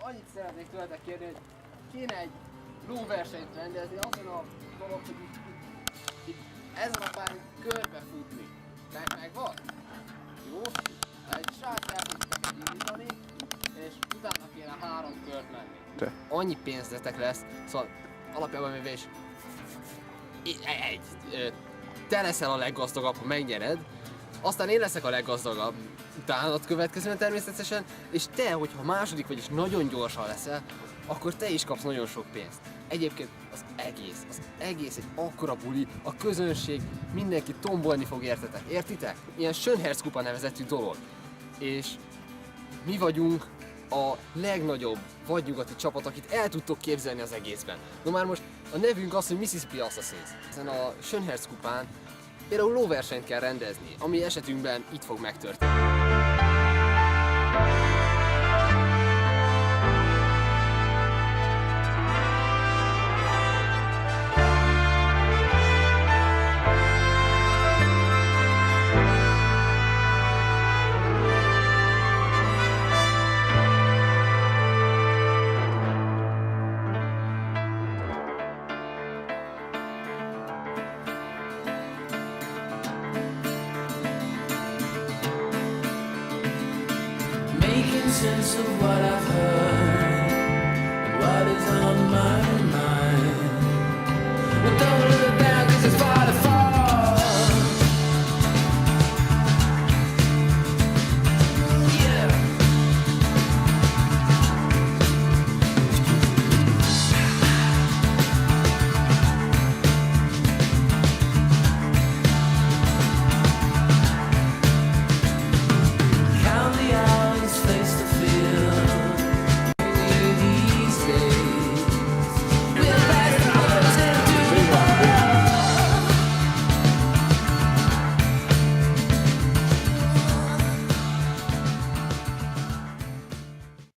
annyit szeretnék tőletek kérni, hogy kéne egy lóversenyt rendezni, azon a dolog, hogy itt ezen a pályán körbe futni. Megvan? Jó? Egy srác el fog titeket indítani, és utána kéne 3 kört menni. De. Annyi pénzetek lesz, szóval alapjában véve is te leszel a leggazdagabb, ha megnyered, aztán én leszek a leggazdagabb utánad következően természetesen, és te, hogyha második vagy és nagyon gyorsan leszel, akkor te is kapsz nagyon sok pénzt. Egyébként az egész egy akkora buli, a közönség, mindenki tombolni fog értetek, értitek? Ilyen Schönherz-kupa nevezetű dolog. És mi vagyunk a legnagyobb vadnyugati csapat, akit el tudtok képzelni az egészben. No már most a nevünk az, hogy Mississippi Assassins. Ezen a Schönherz-kupán például lóversenyt kell rendezni, ami esetünkben itt fog megtörténni. Making sense of what I've heard and what is on my mind.